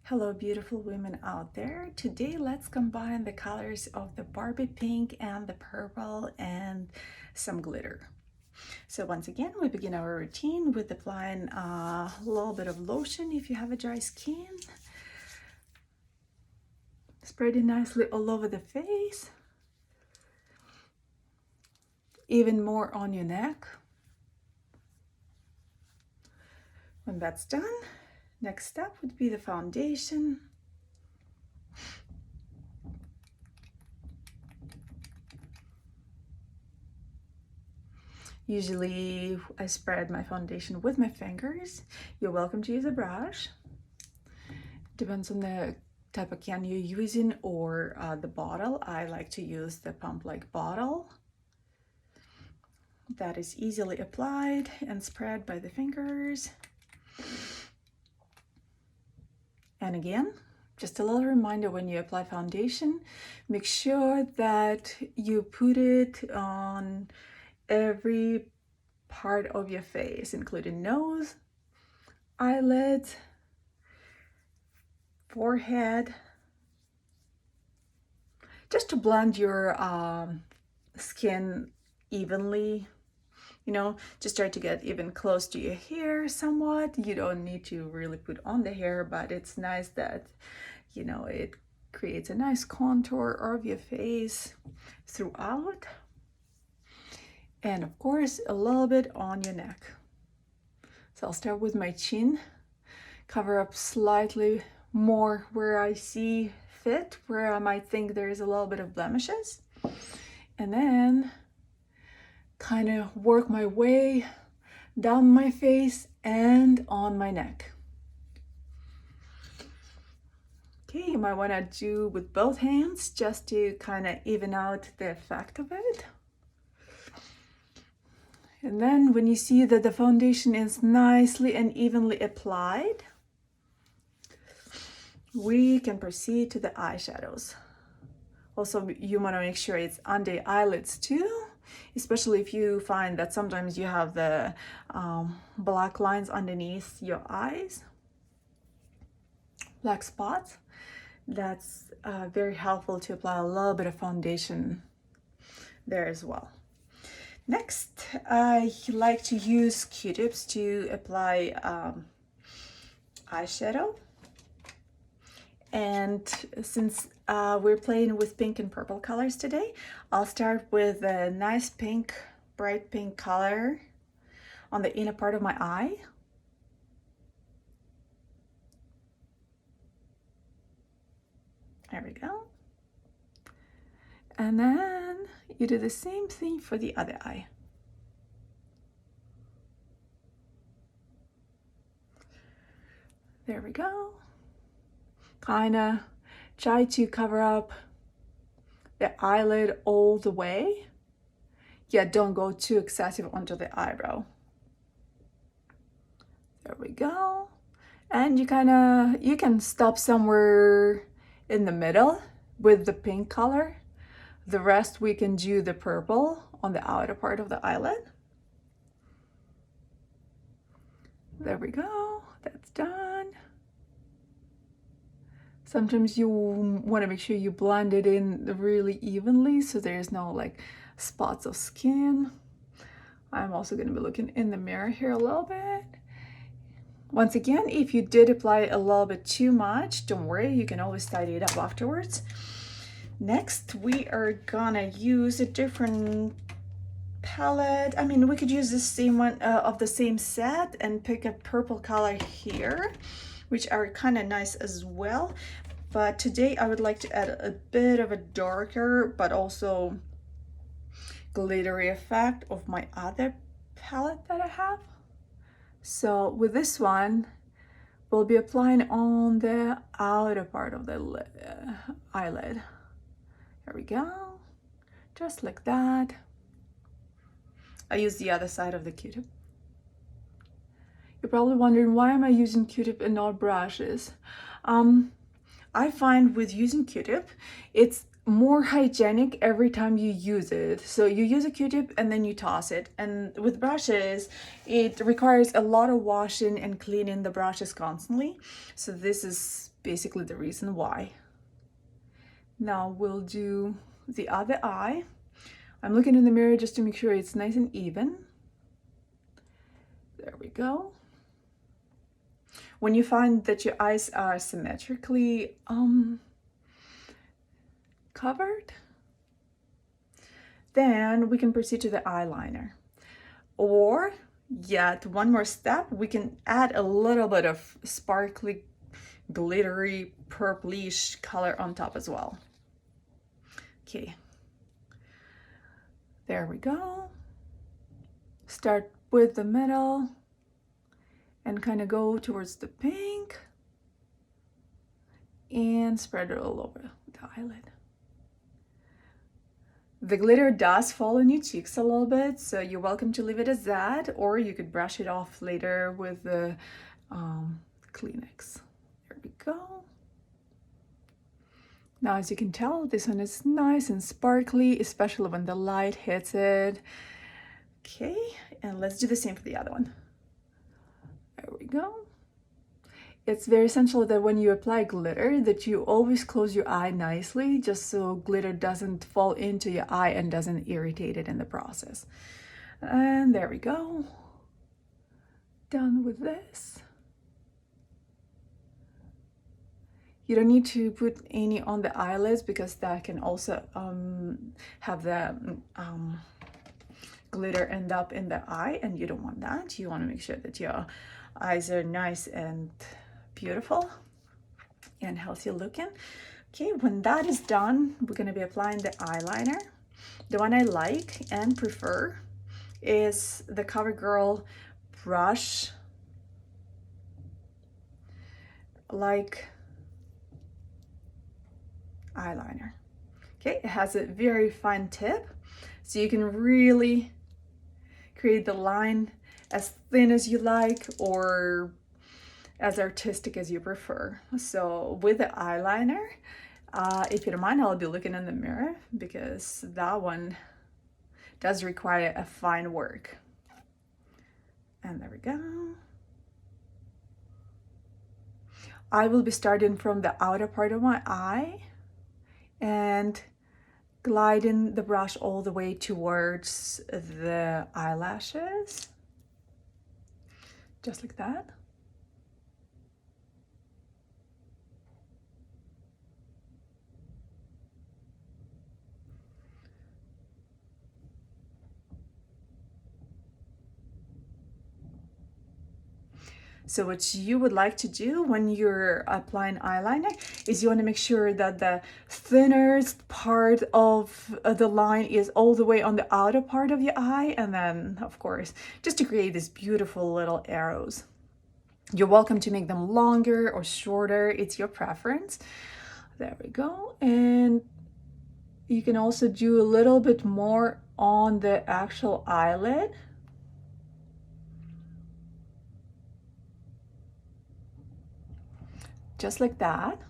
Hello beautiful women out there. Today let's combine the colors of the Barbie pink and the purple and some glitter. So once again, we begin our routine with applying a little bit of lotion if you have a dry skin. Spread it nicely all over the face. Even more on your neck. When that's done, next step would be the foundation. Usually I spread my foundation with my fingers. You're welcome to use a brush. Depends on the type of can you're using or the bottle. I like to use the pump-like bottle. That is easily applied and spread by the fingers. And again, just a little reminder, when you apply foundation, make sure that you put it on every part of your face, including nose, eyelids, forehead, just to blend your skin evenly. Just try to get even close to your hair somewhat. You don't need to really put on the hair, but it's nice that, it creates a nice contour of your face throughout. And of course, a little bit on your neck. So I'll start with my chin, cover up slightly more where I see fit, where I might think there's a little bit of blemishes. And then kind of work my way down my face and on my neck. Okay, you might want to do with both hands just to kind of even out the effect of it. And then when you see that the foundation is nicely and evenly applied, we can proceed to the eyeshadows. Also, you want to make sure it's under the eyelids too, especially if you find that sometimes you have the black lines underneath your eyes, black spots. That's very helpful to apply a little bit of foundation there as well. Next, I like to use Q-tips to apply eyeshadow. And since we're playing with pink and purple colors today, I'll start with a nice pink, bright pink color on the inner part of my eye. There we go. And then you do the same thing for the other eye. There we go. Kind of try to cover up the eyelid all the way. Yet don't go too excessive onto the eyebrow. There we go. And you can stop somewhere in the middle with the pink color. The rest we can do the purple on the outer part of the eyelid. There we go, that's done. Sometimes you want to make sure you blend it in really evenly so there's no like spots of skin. I'm also going to be looking in the mirror here a little bit. Once again, if you did apply a little bit too much, don't worry, you can always tidy it up afterwards. Next, we are gonna use a different palette. I mean, we could use the same one of the same set and pick a purple color here, which are kind of nice as well. But today I would like to add a bit of a darker, but also glittery effect of my other palette that I have. So with this one, we'll be applying on the outer part of the eyelid. There we go, just like that. I use the other side of the Q-tip. You're probably wondering, why am I using Q-tip and not brushes? I find with using Q-tip, it's more hygienic every time you use it. So you use a Q-tip and then you toss it. And with brushes, it requires a lot of washing and cleaning the brushes constantly. So this is basically the reason why. Now we'll do the other eye. I'm looking in the mirror just to make sure it's nice and even. There we go. When you find that your eyes are symmetrically covered, then we can proceed to the eyeliner. Or yet one more step, we can add a little bit of sparkly, glittery, purplish color on top as well. Okay, there we go. Start with the middle and kind of go towards the pink and spread it all over the eyelid. The glitter does fall on your cheeks a little bit, so you're welcome to leave it as that, or you could brush it off later with the Kleenex. There we go. Now, as you can tell, this one is nice and sparkly, especially when the light hits it. Okay, and let's do the same for the other one. There we go. It's very essential that when you apply glitter that you always close your eye nicely, just so glitter doesn't fall into your eye and doesn't irritate it in the process. And there we go. Done with this. You don't need to put any on the eyelids because that can also have the glitter end up in the eye, and you don't want that. You want to make sure that your eyes are nice and beautiful and healthy looking. Okay, when that is done, we're going to be applying the eyeliner. The one I like and prefer is the CoverGirl brush like eyeliner. Okay, it has a very fine tip, so you can really create the line as thin as you like or as artistic as you prefer. So with the eyeliner, if you don't mind, I'll be looking in the mirror because that one does require a fine work. And there we go. I will be starting from the outer part of my eye and gliding the brush all the way towards the eyelashes, just like that. So what you would like to do when you're applying eyeliner is you want to make sure that the thinnerest part of the line is all the way on the outer part of your eye, and then of course just to create these beautiful little arrows. You're welcome to make them longer or shorter, it's your preference. There we go. And you can also do a little bit more on the actual eyelid. Just like that.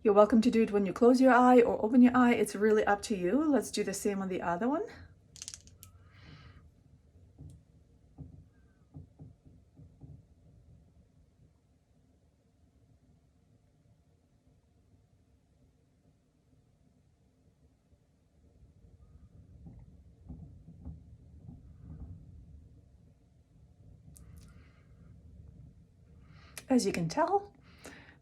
You're welcome to do it when you close your eye or open your eye. It's really up to you. Let's do the same on the other one. As you can tell,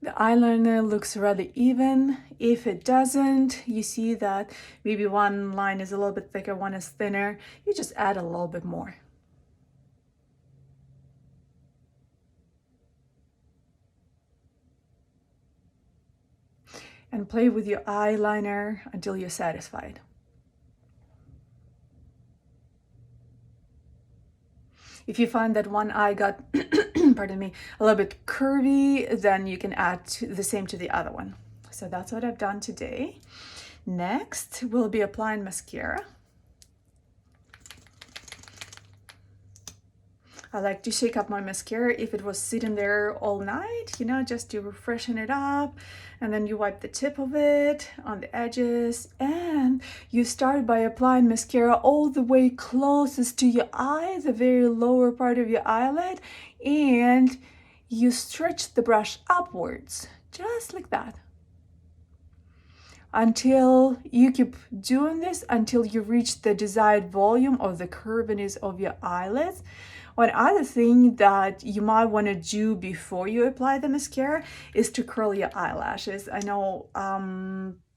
the eyeliner looks rather even. If it doesn't, you see that maybe one line is a little bit thicker, one is thinner, you just add a little bit more. And play with your eyeliner until you're satisfied. If you find that one eye got, pardon me, a little bit curvy, then you can add the same to the other one. So that's what I've done today. Next, we'll be applying mascara. I like to shake up my mascara if it was sitting there all night, you know, just to freshen it up. And then you wipe the tip of it on the edges, and you start by applying mascara all the way closest to your eye, the very lower part of your eyelid, and you stretch the brush upwards, just like that. Until you keep doing this until you reach the desired volume or the curviness of your eyelids. One other thing that you might want to do before you apply the mascara is to curl your eyelashes. I know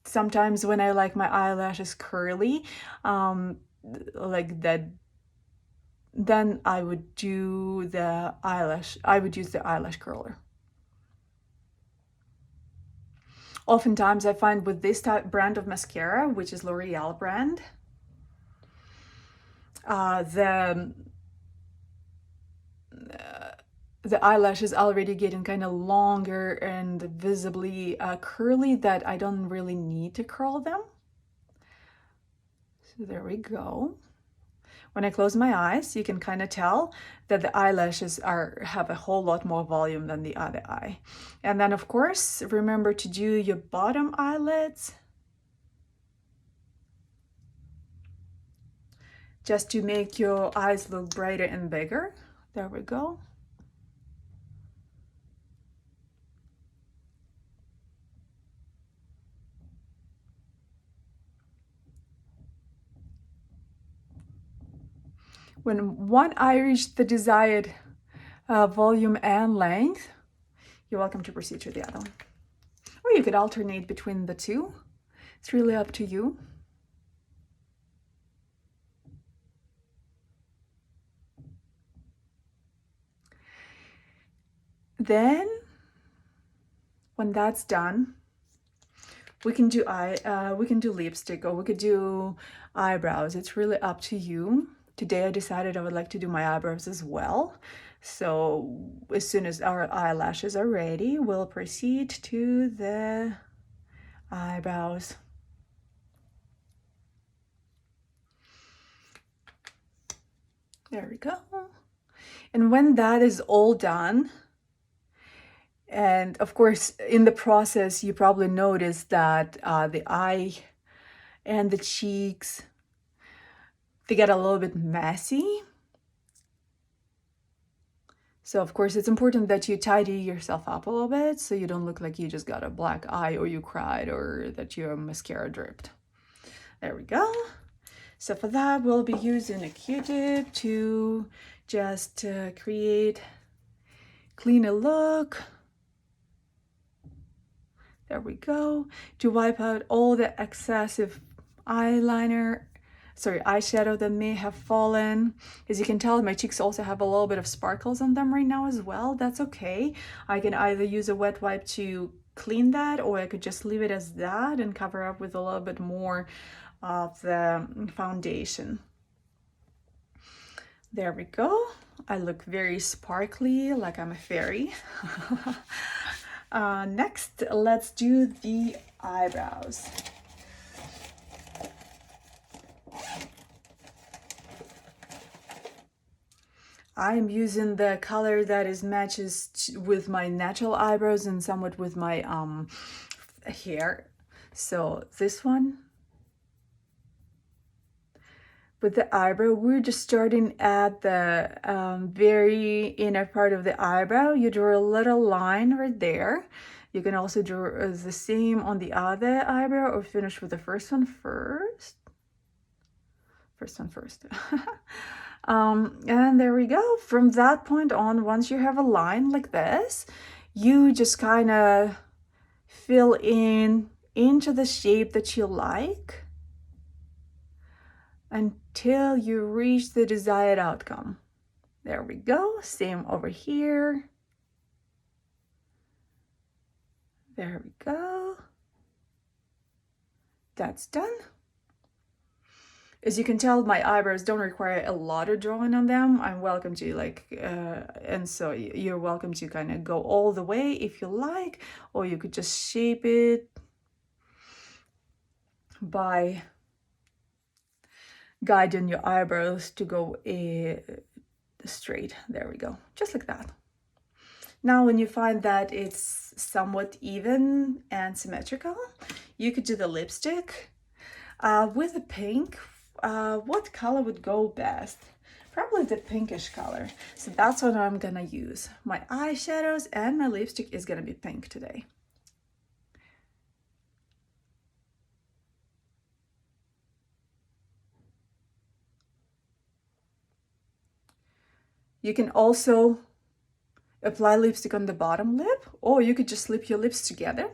sometimes when I like my eyelashes curly, like that, then I would use the eyelash curler. Oftentimes I find with this brand of mascara, which is L'Oreal brand, the eyelash is already getting kind of longer and visibly curly, that I don't really need to curl them. So there we go. When I close my eyes, you can kind of tell that the eyelashes have a whole lot more volume than the other eye. And then of course, remember to do your bottom eyelids, just to make your eyes look brighter and bigger. There we go. When one eye reaches the desired volume and length, you're welcome to proceed to the other one. Or you could alternate between the two. It's really up to you. Then, when that's done, we can do lipstick, or we could do eyebrows. It's really up to you. Today I decided I would like to do my eyebrows as well. So as soon as our eyelashes are ready, we'll proceed to the eyebrows. There we go. And when that is all done, and of course, in the process, you probably noticed that the eye and the cheeks, they get a little bit messy. So of course, it's important that you tidy yourself up a little bit so you don't look like you just got a black eye, or you cried, or that your mascara dripped. There we go. So for that, we'll be using a Q-tip to just clean a look. There we go. To wipe out all the excessive eyeshadow that may have fallen. As you can tell, my cheeks also have a little bit of sparkles on them right now as well. That's okay. I can either use a wet wipe to clean that, or I could just leave it as that and cover up with a little bit more of the foundation. There we go. I look very sparkly, like I'm a fairy. Next, let's do the eyebrows. I'm using the color that matches with my natural eyebrows and somewhat with my hair. So this one. With the eyebrow, we're just starting at the very inner part of the eyebrow. You draw a little line right there. You can also draw the same on the other eyebrow, or finish with the first one first. And there we go. From that point on, once you have a line like this, you just kind of fill into the shape that you like until you reach the desired outcome. There we go. Same over here. There we go. That's done. As you can tell, my eyebrows don't require a lot of drawing on them. I'm welcome to and so you're welcome to kind of go all the way if you like, or you could just shape it by guiding your eyebrows to go straight. There we go, just like that. Now, when you find that it's somewhat even and symmetrical, you could do the lipstick. With the pink, what color would go best? Probably the pinkish color. So that's what I'm gonna use. My eyeshadows and my lipstick is gonna be pink today. You can also apply lipstick on the bottom lip, or you could just slip your lips together.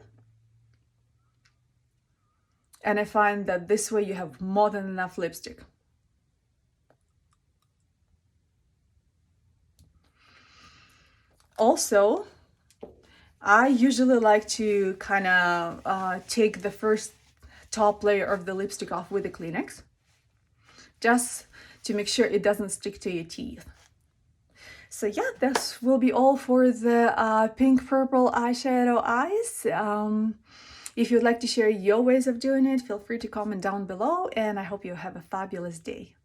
And I find that this way you have more than enough lipstick. Also, I usually like to kind of take the first top layer of the lipstick off with a Kleenex, just to make sure it doesn't stick to your teeth. So yeah, this will be all for the pink purple eyeshadow eyes. If you'd like to share your ways of doing it, feel free to comment down below, and I hope you have a fabulous day.